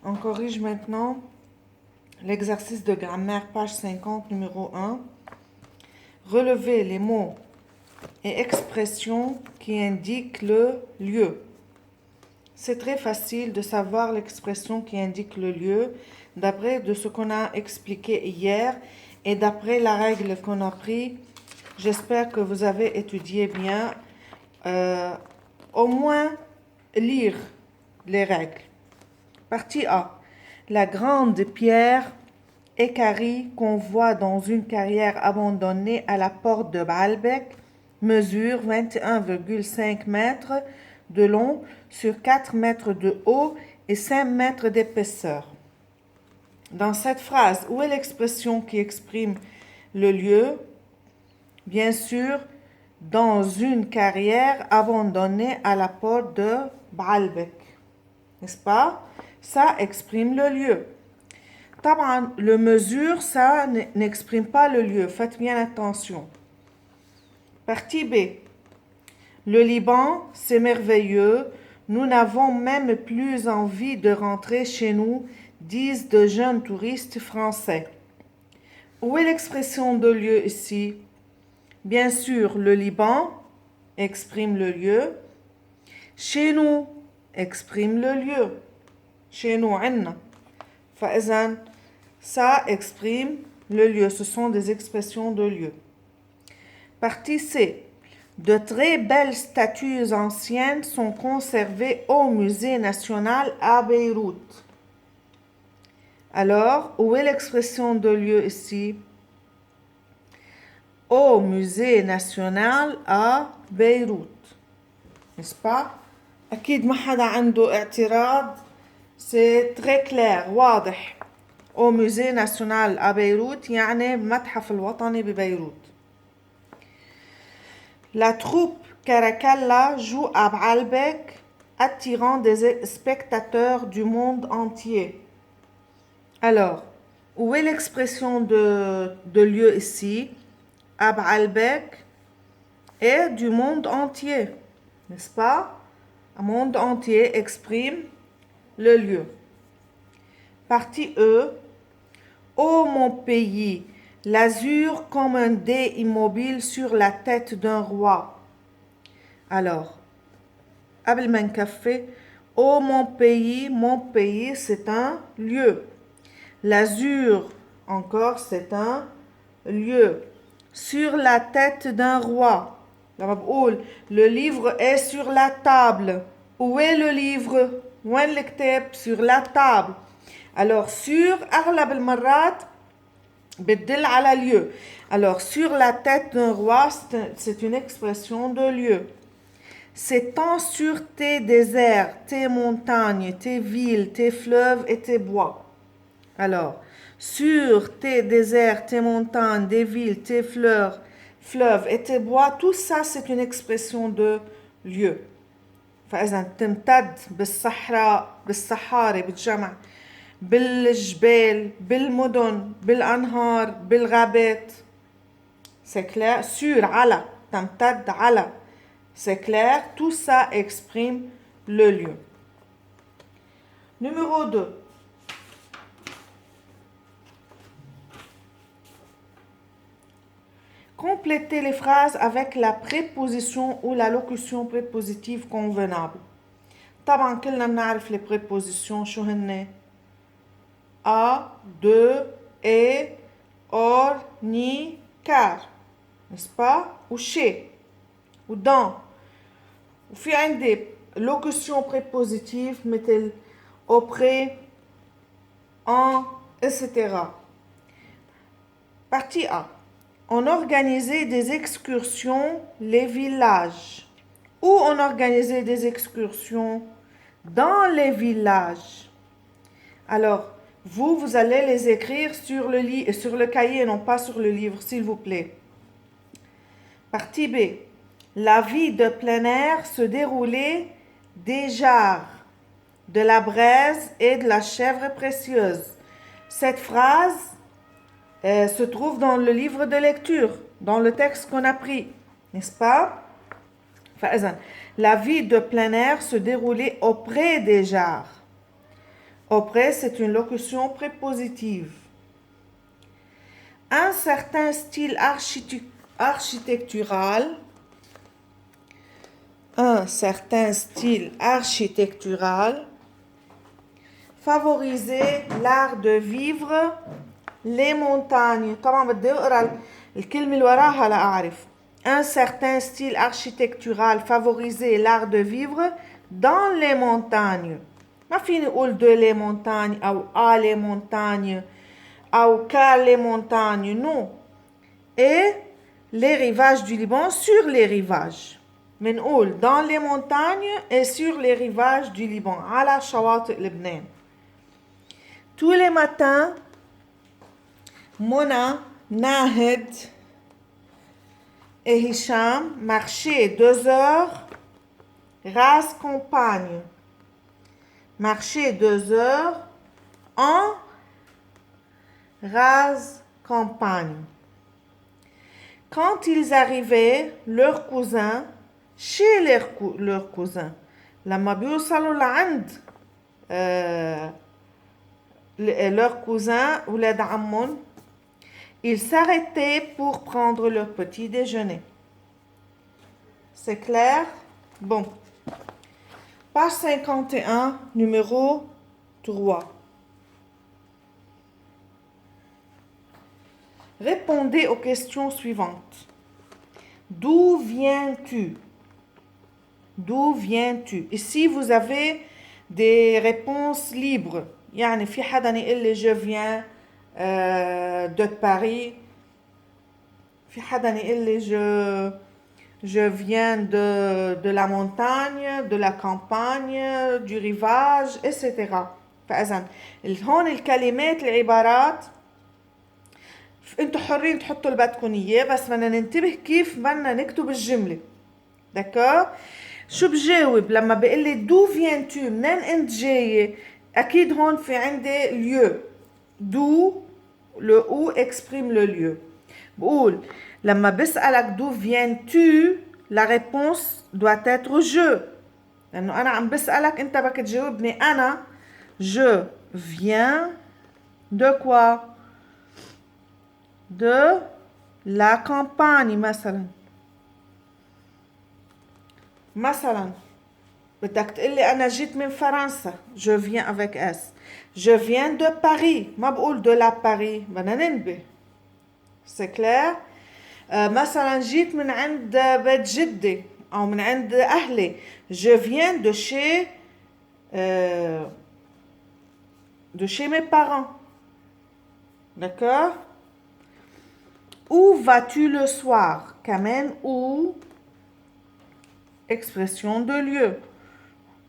On corrige maintenant l'exercice de grammaire, page 50, numéro 1. Relevez les mots et expressions qui indiquent le lieu. C'est très facile de savoir l'expression qui indique le lieu d'après de ce qu'on a expliqué hier et d'après la règle qu'on a prise. J'espère que vous avez étudié bien. Au moins lire les règles. Partie A. La grande pierre équarrie qu'on voit dans une carrière abandonnée à la porte de Baalbek mesure 21,5 mètres de long sur 4 mètres de haut et 5 mètres d'épaisseur. Dans cette phrase, où est l'expression qui exprime le lieu? Bien sûr, dans une carrière abandonnée à la porte de Baalbek. N'est-ce pas? Ça exprime le lieu. Le mesure, ça n'exprime pas le lieu. Faites bien attention. Partie B. Le Liban, c'est merveilleux. Nous n'avons même plus envie de rentrer chez nous, disent de jeunes touristes français. Où est l'expression de lieu ici? Bien sûr, le Liban exprime le lieu. Chez nous exprime le lieu. Chez nous, عنا. فإذن, ça exprime le lieu. Ce sont des expressions de lieu. Partie C. De très belles statues anciennes sont conservées au Musée national à Beyrouth. Alors, où est l'expression de lieu ici? Au Musée national à Beyrouth. N'est-ce pas? أكيد ما حدا عنده اعتراض. C'est très clair, واضح. Au Musée national à Beyrouth يعني المتحف الوطني ببيروت. La troupe Caracalla joue à Baalbek, attirant des spectateurs du monde entier. Alors, où est l'expression de lieu ici? À Baalbek et du monde entier, n'est-ce pas? Un monde entier exprime le lieu. Partie E. Ô mon pays, l'azur comme un dé immobile sur la tête d'un roi. Alors, قبل ما نكفي, ô mon pays, c'est un lieu. L'azur, encore, c'est un lieu. Sur la tête d'un roi. Le livre est sur la table. Où est le livre? وين الكتاب? Sur la table. Alors, sur أغلب المرات بتدل على lieu. Alors, sur la tête d'un roi, c'est une expression de lieu. S'étend sur tes déserts, tes montagnes, tes villes, tes fleuves et tes bois. Alors, sur tes déserts, tes montagnes, tes villes, tes fleuves et tes bois, tout ça c'est une expression de lieu. فإذا تمتد بالصحراء بالصحاري بالجمع بالجبال بالمدن بالأنهار بالغابات. C'est clair? Sur على تمتد على. C'est clair? Tout ça exprime le lieu. Numéro 2. Complétez les phrases avec la préposition ou la locution prépositive convenable. طبعا كلنا بنعرف les prépositions شو هن؟ à, de, et, or, ni, car. N'est-ce pas? Ou chez, ou dans. وفي عندي locution prépositive مثل auprès, en, etc. Partie A. On organisait des excursions les villages. Où on organisait des excursions? Dans les villages. Alors, vous allez les écrire sur le cahier, non pas sur le livre, s'il vous plaît. Partie B. La vie de plein air se déroulait des jarres, de la braise et de la chèvre précieuse. Cette phrase se trouve dans le livre de lecture, dans le texte qu'on a pris, n'est-ce pas? La vie de plein air se déroulait auprès des jarres. Auprès, c'est une locution prépositive. Un certain style architectural. Un certain style architectural favoriser l'art de vivre les montagnes. طبعا بدي اقرا الكلمة اللي وراها لأعرف. Un certain style architectural favoriser l'art de vivre dans les montagnes. ما فيني اقول de les montagnes او à les montagnes ou car les montagnes, non. Et les rivages du Liban, sur les rivages. بنقول dans les montagnes et sur les rivages du Liban. على شواطئ لبنان. Tous les matins, Mona, Nahed et Hicham marchaient 2 heures, rase campagne. Marchaient 2 heures en rase campagne. Quand ils arrivaient, leurs cousins, chez leurs cousins, لما بيوصلوا لعند leurs cousins ولاد عمهم, ils s'arrêtaient pour prendre leur petit déjeuner. C'est clair? Bon. Page 51, numéro 3. Répondez aux questions suivantes. D'où viens-tu? D'où viens-tu? Ici, vous avez des réponses libres. يعني في حدا يقول لي je viens de Paris. في حدا يقول لي je viens de la montagne, de la campagne, du rivage, etc. فإذن هون الكلمات العبارات انتوا حرين تحطوا اللي بدكم اياه, بس بدنا ننتبه كيف بدنا نكتب الجمله. داكور؟ شو بجاوب لما بقول لي دو فيان تو, منين انت جايه؟ اكيد هون في عندي lieu. دو le ou exprime le lieu. بقول لما بسألك دو فيان تو, la réponse doit être je. لانه انا عم بسألك, انت بدك تجاوبني انا je viens de quoi? De la campagne مثلا. مثلا بدك تقلي أنا جيت من فرنسا, je viens avec S. Je viens de Paris, ما بقول de la Paris, بدنا ننبه. C'est clair? مثلا جيت من عند بيت جدي أو من عند أهلي, je viens de chez mes parents. D'accord? Où vas-tu le soir? كمان où, expression de lieu.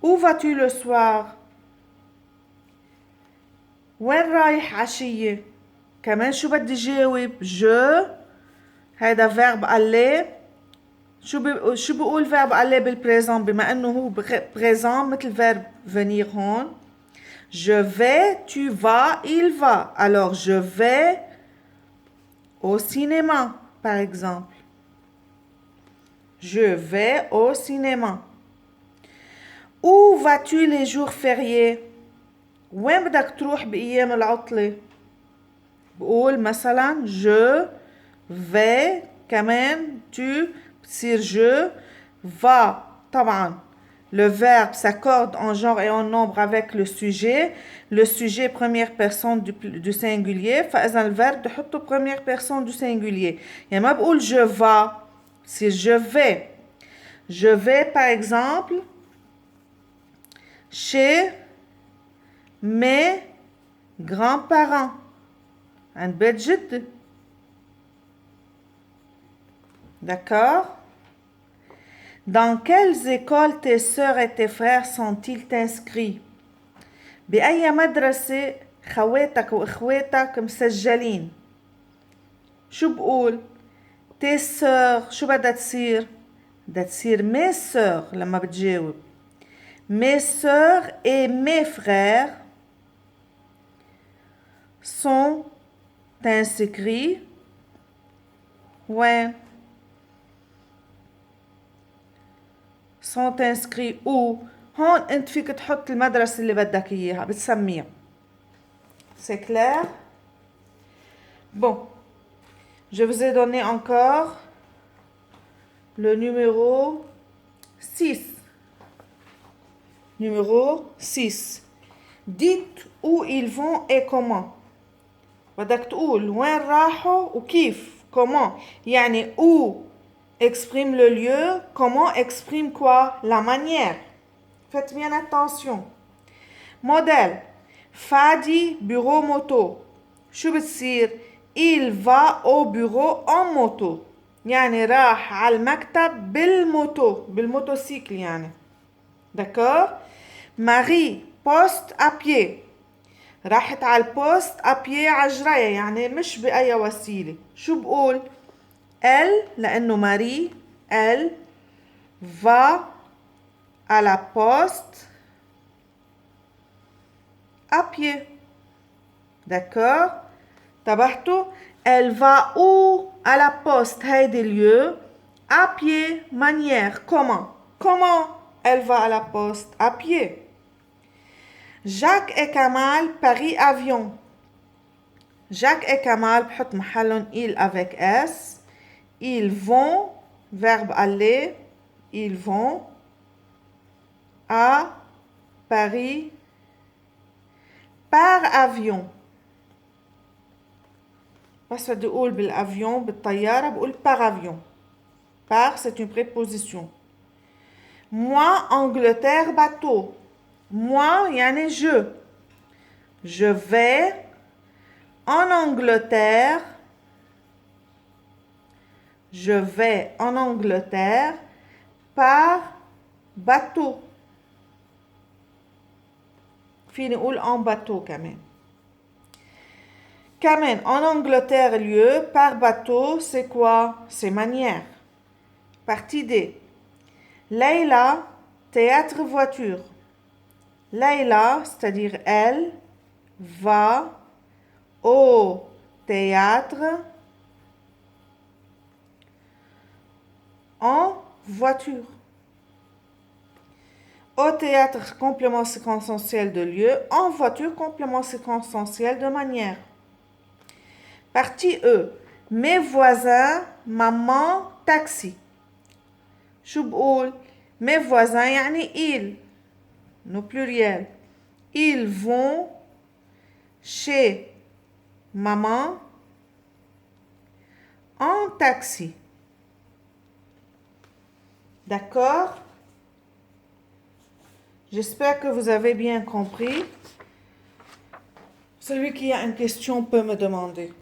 Où vas-tu le soir? وين رايح عشية؟ كمان شو بدي جاوب؟ je, هيدا verbe aller. شو بقول verbe aller بالبريزون بما انه هو présent مثل verbe venir هون؟ je vais, tu vas, il va. Alors je vais au cinéma, par exemple. Je vais au cinéma. Où vas-tu les jours fériés? وين بدك تروح بأيام العطلة؟ بقول مثلا je vais, كمان tu بتصير je va. طبعا le verbe s'accorde en genre et en nombre avec le sujet. Le sujet première personne du singulier. فإذا le verbe تحطه première personne du singulier. يعني ما بقول je va, c'est je vais. Je vais par exemple chez mes grands-parents. عند بيت جدي. D'accord? Dans quelles écoles tes sœurs et tes frères sont-ils inscrits? بأي مدرسة خواتك وإخواتك مسجلين؟ شو بقول؟ tes sœurs شو بدها تصير؟ بدها تصير mes sœurs لما بتجاوب. Mes sœurs et mes frères sont inscrits. Ouais. Sont inscrits où? هون انت فيك تحط المدرسة اللي بدك اياها بتسميها. C'est clair? Bon, je vous ai donné encore le numéro 6. Numéro 6. Dites où ils vont et comment. بدك تقول وين راحوا وكيف. Comment. يعني où exprime le lieu, comment exprime quoi? La manière. Faites bien attention. Modèle. Fadi bureau moto. شو بتصير؟ Il va au bureau en moto. يعني راح على المكتب بالموتو بالموتوسيكل يعني. D'accord? Marie poste à pied. راحت على البوست à pied عجرية يعني مش بأي وسيلة. شو بقول؟ Elle لأنه ماري elle va à la poste à pied. D'accord? تبعتوا elle va où à la poste هيدي lieu à pied manière comment elle va à la poste à pied. Jacques et Kamal Paris avion. Jacques et Kamal بحط محلهم il avec s. Ils vont verbe aller ils vont à Paris par avion. بس بدي أقول بالأفيون بالطيارة بقول par avion. Par c'est une préposition. Moi Angleterre bateau. Moi يعني je. Je vais en Angleterre. Je vais en Angleterre par bateau. فيني أقول en bateau كمان. كمان en Angleterre lieu par bateau c'est quoi? C'est manière. Partie D. Leïla théâtre voiture. Leïla c'est-à-dire elle va au théâtre en voiture. Au théâtre, complément circonstanciel de lieu. En voiture, complément circonstanciel de manière. Partie E. Mes voisins, maman, taxi. شو بقول؟ mes voisins يعني ils. Nos pluriels. Ils vont chez maman en taxi. D'accord? J'espère que vous avez bien compris. Celui qui a une question peut me demander.